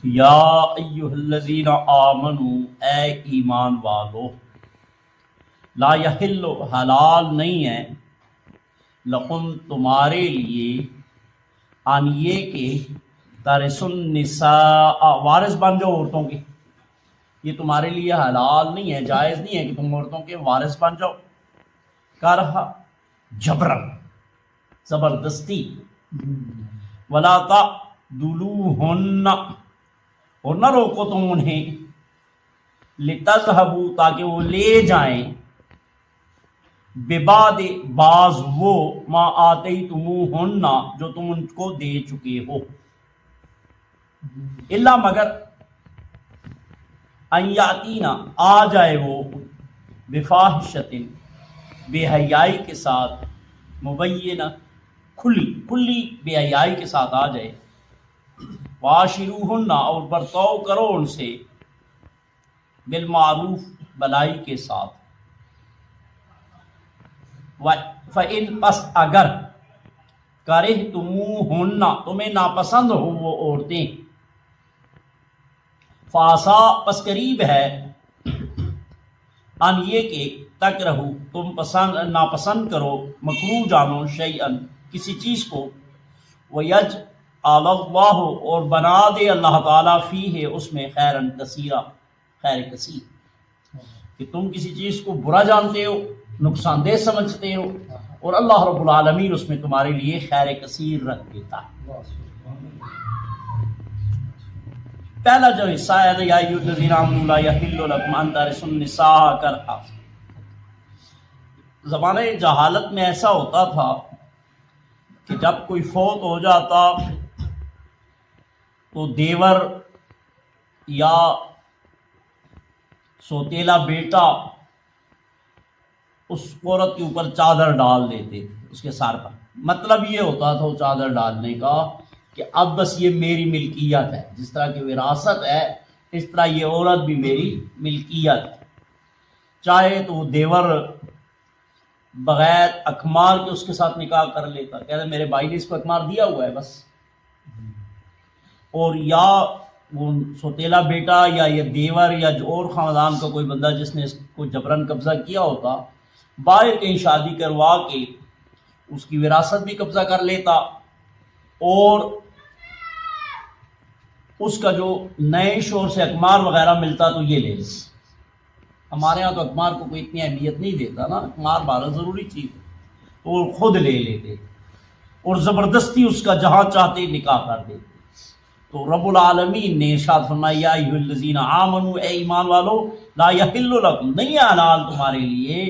یا ایھا الذین آمنو، اے ایمان والو، لا یحل، حلال نہیں ہے، لکم تمہارے لیے، ان یہ کہ ترث النساء، وارث بن جاؤ عورتوں کے، یہ تمہارے لیے حلال نہیں ہے، جائز نہیں ہے کہ تم عورتوں کے وارث بن جاؤ، کرہ، جبرن، زبردستی، ولا تعضلوہن، اور نہ روکو تم انہیں، لتذہبوا، تاکہ وہ لے جائیں، ببعض، بعض وہ، ما آتیتموہن، جو تم ان کو دے چکے ہو، الا مگر، ان یاتینا، آ جائے وہ، بفاحشۃ، بے حیائی کے ساتھ، مبینہ، کھلی بے حیائی کے ساتھ آ جائے، وعاشروہن، اور برتاؤ کرو ان سے، بالمعروف، بلائی کے ساتھ، فَإِن، پس اگر، کرہتموہن، تمہیں ناپسند ہو وہ عورتیں، فَعَسَىٰ، پس قریب ہے، ان یہ کہ، تکرہو، تم ناپسند کرو، مکروہ جانو، شیئن، کسی چیز کو، وَيَجْعَلَ اللَّهُ، اور بنا دے اللہ تعالیٰ، فیہ، اس میں، خیرن کثیرا، خیر کثیر، کہ تم کسی چیز کو برا جانتے ہو، نقصان دہ سمجھتے ہو، اور اللہ رب العالمین اس میں تمہارے لیے خیر کثیر رکھ دیتا ہے۔ پہلا جو حصہ ہے، یا ایھا الذین آمنوا لا یحل لکم ان ترثوا النساء کرہا، زمانہ جہالت میں ایسا ہوتا تھا کہ جب کوئی فوت ہو جاتا تو دیور یا سوتیلا بیٹا اس عورت کے اوپر چادر ڈال دیتے تھے، اس کے سر پر، مطلب یہ ہوتا تھا وہ چادر ڈالنے کا کہ اب بس یہ میری ملکیت ہے، جس طرح کی وراثت ہے اس طرح یہ عورت بھی میری ملکیت ہے، چاہے تو وہ دیور بغیر اکمار کے اس کے ساتھ نکاح کر لیتا، کہتے میرے بھائی نے اس کو اکمار دیا ہوا ہے بس، اور یا وہ سوتیلا بیٹا یا یہ دیور یا جو اور خاندان کا کوئی بندہ جس نے اس کو جبرن قبضہ کیا ہوتا، باہر کہیں شادی کروا کے اس کی وراثت بھی قبضہ کر لیتا، اور اس کا جو نئے شوہر سے اکمار وغیرہ ملتا تو یہ لے لیتا۔ ہمارے ہاں تو اکمار کو کوئی اتنی اہمیت نہیں دیتا نا، اکمار بہت ضروری چیز ہے، تو وہ خود لے لیتے اور زبردستی اس کا جہاں چاہتے نکاح کر دیتے۔ تو رب العالمین نے ارشاد فرمایا، یا ایھا الذین آمنو، اے ایمان والو، لا یحل لکم، نہیں ہے حلال تمہارے لیے،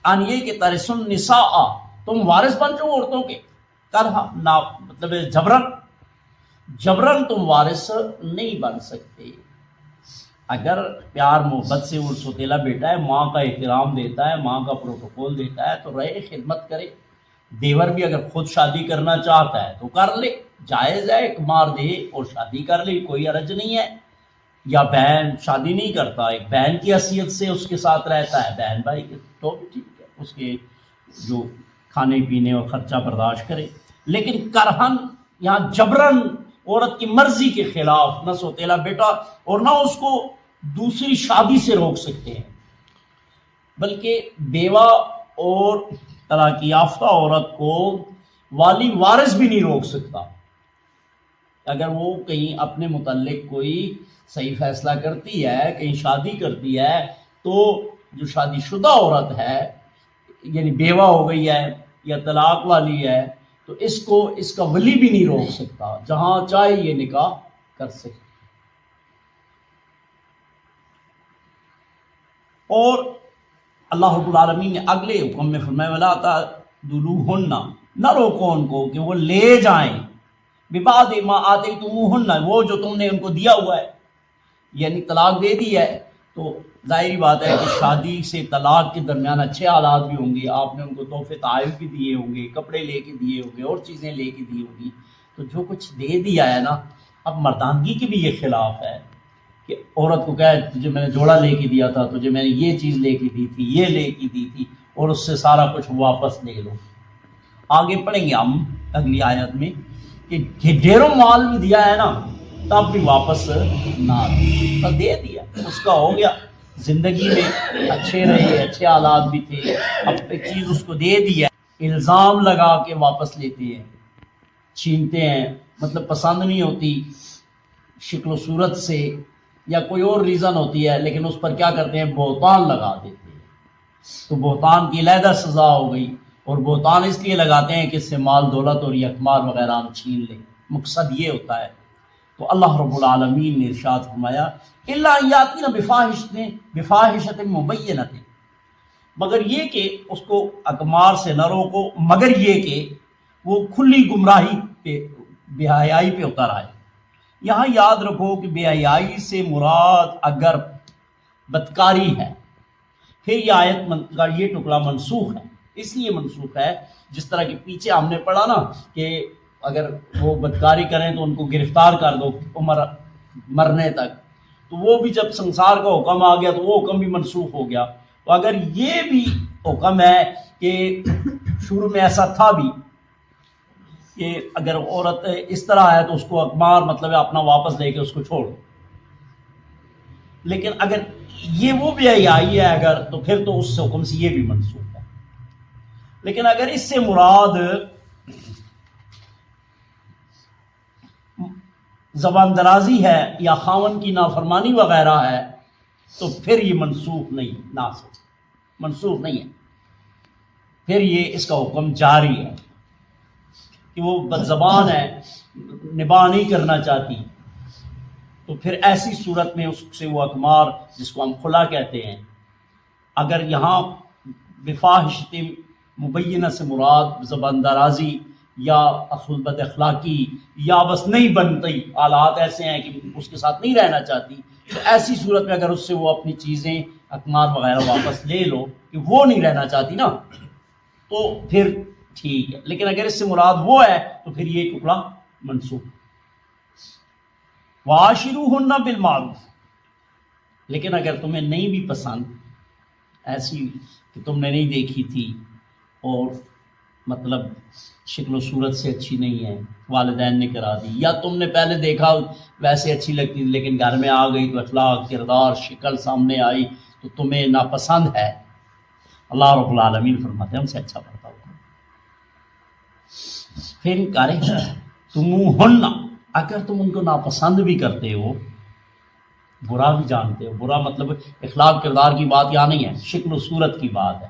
ان یہ کہ ترثوا النساء، تم وارث بن جاؤ عورتوں کے، کرہا، مطلب جبرن تم وارث نہیں بن سکتے۔ اگر پیار محبت سے وہ سوتیلا بیٹا ہے، ماں کا احترام دیتا ہے، ماں کا پروٹوکول دیتا ہے تو رہے، خدمت کرے۔ دیور بھی اگر خود شادی کرنا چاہتا ہے تو کر لے، جائز ہے، ایک مار دے اور شادی کر لے، کوئی حرج نہیں ہے۔ یا بہن شادی نہیں کرتا، ایک بہن کی حیثیت سے اس کے ساتھ رہتا ہے، بہن بھائی کے، تو بھی ٹھیک ہے، اس کے جو کھانے پینے اور خرچہ برداشت کرے۔ لیکن کرہن، یہاں جبرن، عورت کی مرضی کے خلاف، نہ سوتیلا بیٹا اور نہ اس کو دوسری شادی سے روک سکتے ہیں، بلکہ بیوہ اور طلاق یافتہ عورت کو والی وارث بھی نہیں روک سکتا۔ اگر وہ کہیں اپنے متعلق کوئی صحیح فیصلہ کرتی ہے، کہیں شادی کرتی ہے، تو جو شادی شدہ عورت ہے، یعنی بیوہ ہو گئی ہے یا طلاق والی ہے، تو اس کو اس کا ولی بھی نہیں روک سکتا، جہاں چاہے یہ نکاح کر سکتا۔ اور اللہ رب العالمین نے اگلے حکم میں فرمایا، وَلَا تَعْضُلُوهُنَّ، نہ روکو ان کو کہ وہ لے جائیں، بِبَعْضِ مَا آتَيْتُمُوهُنَّ، وہ جو تم نے ان کو دیا ہوا ہے، یعنی طلاق دے دی ہے، تو ظاہری بات ہے کہ شادی سے طلاق کے درمیان اچھے حالات بھی ہوں گے، آپ نے ان کو تحفے تحائف بھی دیے ہوں گے، کپڑے لے کے دیے ہوں گے، اور چیزیں لے کے دی ہوں گی، تو جو کچھ دے دیا ہے نا، اب مردانگی کے بھی یہ خلاف ہے کہ عورت کو کہے تجھے میں نے جوڑا لے کے دیا تھا، تجھے میں نے یہ چیز لے کے دی تھی، یہ لے کے دی تھی، اور اس سے سارا کچھ واپس لے لو۔ آگے پڑھیں گے ہم اگلی آیت میں کہ ڈھیروں مال بھی دیا ہے نا، تب بھی واپس نہ دے، بس دے دیا، اس کا ہو گیا، زندگی میں اچھے رہے، اچھے حالات بھی تھے، اب ایک چیز اس کو دے دیا، الزام لگا کے واپس لیتے ہیں، چھینتے ہیں، مطلب پسند نہیں ہوتی شکل و صورت سے یا کوئی اور ریزن ہوتی ہے، لیکن اس پر کیا کرتے ہیں، بہتان لگا دیتے ہیں، تو بہتان کی علیحدہ سزا ہو گئی، اور بہتان اس لیے لگاتے ہیں کہ اس سے مال دولت اور یکمال وغیرہ ہم چھین لیں، مقصد یہ ہوتا ہے۔ تو اللہ رب العالمین نے ارشاد فرمایا الا یاتین بفاحشۃ مبینۃ، مگر یہ کہ اس کو اقمار سے نہ روکو، مگر یہ کہ وہ کھلی گمراہی پہ، بے حیائی پہ اتر آئے۔ یہاں یاد رکھو کہ بے حیائی سے مراد اگر بدکاری ہے، پھر یہ آیت کا یہ ٹکڑا منسوخ ہے، اس لیے منسوخ ہے جس طرح کہ پیچھے ہم نے پڑھا نا کہ اگر وہ بدکاری کریں تو ان کو گرفتار کر دو عمر مرنے تک، تو وہ بھی جب سنسار کا حکم آ گیا تو وہ حکم بھی منسوخ ہو گیا۔ تو اگر یہ بھی حکم ہے کہ شروع میں ایسا تھا بھی کہ اگر عورت اس طرح ہے تو اس کو اقمار مطلب ہے اپنا واپس لے کے اس کو چھوڑ، لیکن اگر یہ وہ بھی حیائی ہے اگر، تو پھر تو اس حکم سے یہ بھی منسوخ ہے۔ لیکن اگر اس سے مراد زبان درازی ہے یا خاوند کی نافرمانی وغیرہ ہے تو پھر یہ منسوخ نہیں، منسوخ نہیں ہے، پھر یہ اس کا حکم جاری ہے کہ وہ بد زبان ہے، نباہ نہیں کرنا چاہتی، تو پھر ایسی صورت میں اس سے وہ اقمار جس کو ہم خلا کہتے ہیں، اگر یہاں بفاحشۃ مبینہ سے مراد زبان درازی یا بد اخلاقی یا بس نہیں بنتی، حالات ایسے ہیں کہ اس کے ساتھ نہیں رہنا چاہتی، تو ایسی صورت میں اگر اس سے وہ اپنی چیزیں اقمار وغیرہ واپس لے لو کہ وہ نہیں رہنا چاہتی نا، تو پھر ٹھیک ہے، لیکن اگر اس سے مراد وہ ہے تو پھر یہ ٹکڑا منسوخ۔ وَعَاشِرُوهُنَّ بِالْمَعْرُوفِ، لیکن اگر تمہیں نہیں بھی پسند، ایسی کہ تم نے نہیں دیکھی تھی اور مطلب شکل و صورت سے اچھی نہیں ہے، والدین نے کرا دی، یا تم نے پہلے دیکھا ویسے اچھی لگتی تھی لیکن گھر میں آ گئی تو اخلاق، کردار، شکل سامنے آئی تو تمہیں ناپسند ہے، اللہ رب العالمین فرماتے ہیں ہم سے اچھا پڑتا ہوا پھر کرے تمہن، اگر تم ان کو ناپسند بھی کرتے ہو، برا بھی جانتے ہو، برا مطلب اخلاق کردار کی بات یہاں نہیں ہے، شکل و صورت کی بات ہے،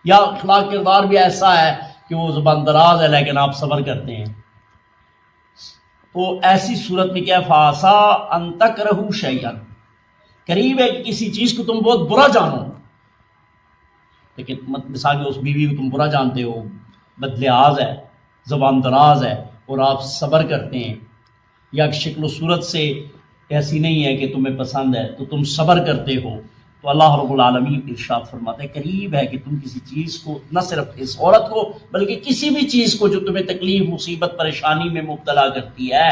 یا اخلاق کردار بھی ایسا ہے کہ وہ زبان دراز ہے لیکن آپ صبر کرتے ہیں، تو ایسی صورت میں کیا فاسا ان تکرہوا شیئا، قریب ہے کہ کسی چیز کو تم بہت برا جانو، لیکن مثال کہ اس بیوی کو تم برا جانتے ہو، بدلحاظ ہے، زبان دراز ہے، اور آپ صبر کرتے ہیں، یا شکل و صورت سے ایسی نہیں ہے کہ تمہیں پسند ہے تو تم صبر کرتے ہو، تو اللہ رب العالمین ارشاد فرماتے ہیں قریب ہے کہ تم کسی چیز کو، نہ صرف اس عورت کو بلکہ کسی بھی چیز کو جو تمہیں تکلیف، مصیبت، پریشانی میں مبتلا کرتی ہے،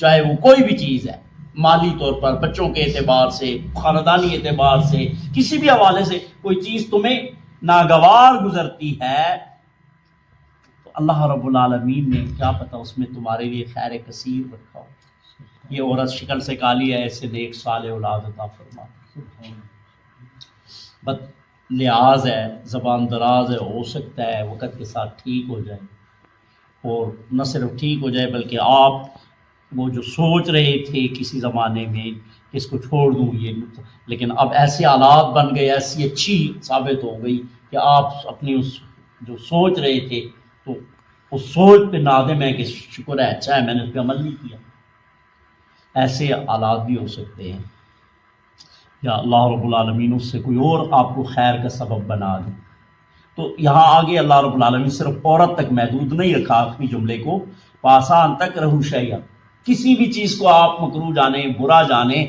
چاہے وہ کوئی بھی چیز ہے، مالی طور پر، بچوں کے اعتبار سے، خاندانی اعتبار سے، کسی بھی حوالے سے کوئی چیز تمہیں ناگوار گزرتی ہے، تو اللہ رب العالمین نے کیا پتہ اس میں تمہارے لیے خیر کثیر رکھا ہو، یہ عورت شکل سے کالی ہے، اس سے نیک صالح اولاد عطا فرما، بد لحاظ ہے، زبان دراز ہے، ہو سکتا ہے وقت کے ساتھ ٹھیک ہو جائے، اور نہ صرف ٹھیک ہو جائے بلکہ آپ وہ جو سوچ رہے تھے کسی زمانے میں کہ اس کو چھوڑ دوں یہ، لیکن اب ایسے حالات بن گئے، ایسی اچھی ثابت ہو گئی کہ آپ اپنی اس جو سوچ رہے تھے تو اس سوچ پہ نادم ہے کہ شکر ہے، اچھا ہے میں نے اس پہ عمل نہیں کیا، ایسے حالات بھی ہو سکتے ہیں، یا اللہ رب العالمین اس سے کوئی اور آپ کو خیر کا سبب بنا دے۔ تو یہاں آگے اللہ رب العالمین صرف عورت تک محدود نہیں رکھا آخری جملے کو، پاسان تک رہو شیئا، کسی بھی چیز کو آپ مکروہ جانیں، برا جانیں،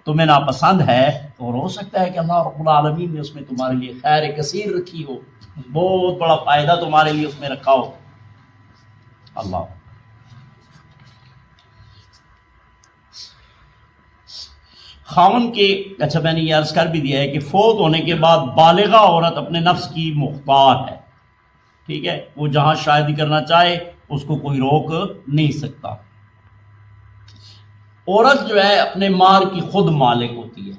تمہیں ناپسند ہے، اور ہو سکتا ہے کہ اللہ رب العالمین نے اس میں تمہارے لیے خیر کثیر رکھی ہو، بہت بڑا فائدہ تمہارے لیے اس میں رکھا ہو۔ اللہ خاون کے، اچھا میں نے یہ عرض کر بھی دیا ہے کہ فوت ہونے کے بعد بالغہ عورت اپنے نفس کی مختار ہے، ٹھیک ہے، وہ جہاں شادی کرنا چاہے اس کو کوئی روک نہیں سکتا۔ عورت جو ہے اپنے مال کی خود مالک ہوتی ہے،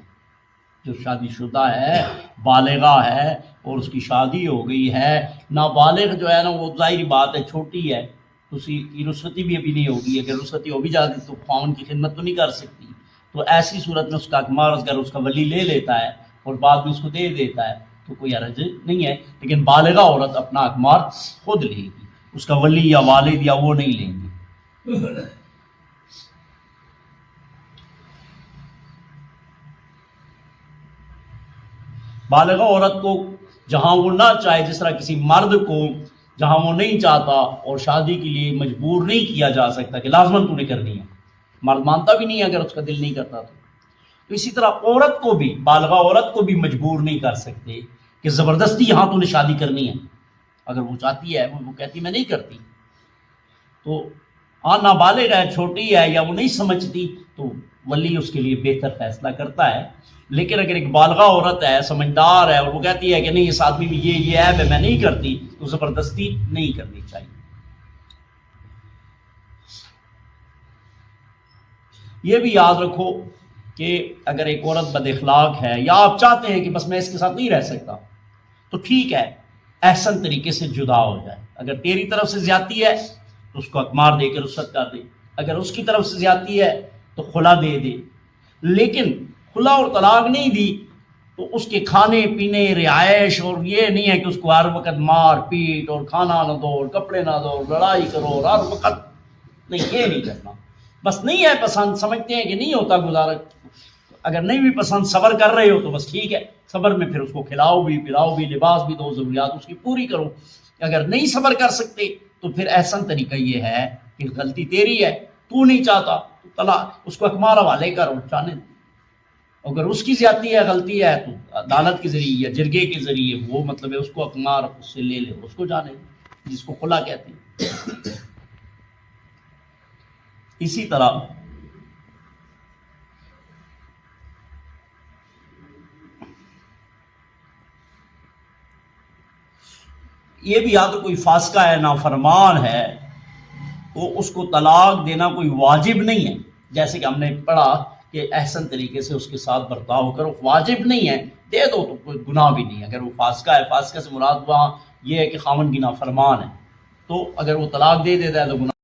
جو شادی شدہ ہے، بالغہ ہے اور اس کی شادی ہو گئی ہے۔ نابالغ جو ہے نا وہ ظاہری بات ہے چھوٹی ہے، اس کی رخصتی بھی ابھی نہیں ہوگی، اگر رخصتی ہو بھی جاتی تو خاوند کی خدمت تو نہیں کر سکتی، تو ایسی صورت میں اس کا اقمار اگر اس کا ولی لے لیتا ہے اور بعد میں اس کو دے دیتا ہے تو کوئی حرج نہیں ہے، لیکن بالغہ عورت اپنا اقمار خود لے گی، اس کا ولی یا والد یا وہ نہیں لیں گے۔ بالغہ عورت کو جہاں وہ نہ چاہے، جس طرح کسی مرد کو جہاں وہ نہیں چاہتا اور شادی کے لیے مجبور نہیں کیا جا سکتا کہ لازماً تو نے کرنی ہے، مرد مانتا بھی نہیں ہے اگر اس کا دل نہیں کرتا تو اسی طرح عورت کو بھی، بالغہ عورت کو بھی مجبور نہیں کر سکتے کہ زبردستی یہاں تو نے شادی کرنی ہے، اگر وہ چاہتی ہے، وہ کہتی میں نہیں کرتی، تو ہاں نابالغ ہے، چھوٹی ہے یا وہ نہیں سمجھتی تو ولی اس کے لیے بہتر فیصلہ کرتا ہے۔ لیکن اگر ایک بالغہ عورت ہے، سمجھدار ہے اور وہ کہتی ہے کہ نہیں اس آدمی میں یہ عیب ہے میں نہیں کرتی، تو زبردستی نہیں کرنی چاہیے۔ یہ بھی یاد رکھو کہ اگر ایک عورت بد اخلاق ہے یا آپ چاہتے ہیں کہ بس میں اس کے ساتھ نہیں رہ سکتا، تو ٹھیک ہے، احسن طریقے سے جدا ہو جائے، اگر تیری طرف سے زیادتی ہے تو اس کو اقمار دے کے رخصت کر دے، اگر اس کی طرف سے زیادتی ہے تو خلا دے دے، لیکن خلا اور طلاق نہیں دی تو اس کے کھانے پینے رہائش اور یہ نہیں ہے کہ اس کو ہر وقت مار پیٹ اور کھانا نہ دو اور کپڑے نہ دو اور لڑائی کرو اور ہر وقت، نہیں، یہ نہیں کرنا، بس نہیں ہے پسند، سمجھتے ہیں کہ نہیں ہوتا گزارا، اگر نہیں بھی پسند صبر کر رہے ہو تو بس ٹھیک ہے، صبر میں پھر اس کو کھلاؤ بھی پلاؤ بھی، لباس بھی دو، ضروریات اس کی پوری کرو، اگر نہیں صبر کر سکتے تو پھر احسن طریقہ یہ ہے کہ غلطی تیری ہے، تو نہیں چاہتا تو طلاق، اس کو اقمار حوالے کرو، چاہنے، اگر اس کی زیادتی ہے غلطی ہے تو عدالت کے ذریعے یا جرگے کے ذریعے وہ مطلب ہے اس کو اقمار اس سے لے لے، اس کو جانے، جس کو خلا کہتے ہیں۔ اسی طرح یہ بھی یا تو کوئی فاسقہ ہے، نافرمان ہے، تو اس کو طلاق دینا کوئی واجب نہیں ہے، جیسے کہ ہم نے پڑھا کہ احسن طریقے سے اس کے ساتھ برتاؤ کرو، واجب نہیں ہے، دے دو تو کوئی گناہ بھی نہیں ہے۔ اگر وہ فاسقہ ہے، فاسقہ سے مراد وہاں یہ ہے کہ خاوند کی نافرمان ہے، تو اگر وہ طلاق دے دیتا ہے تو گناہ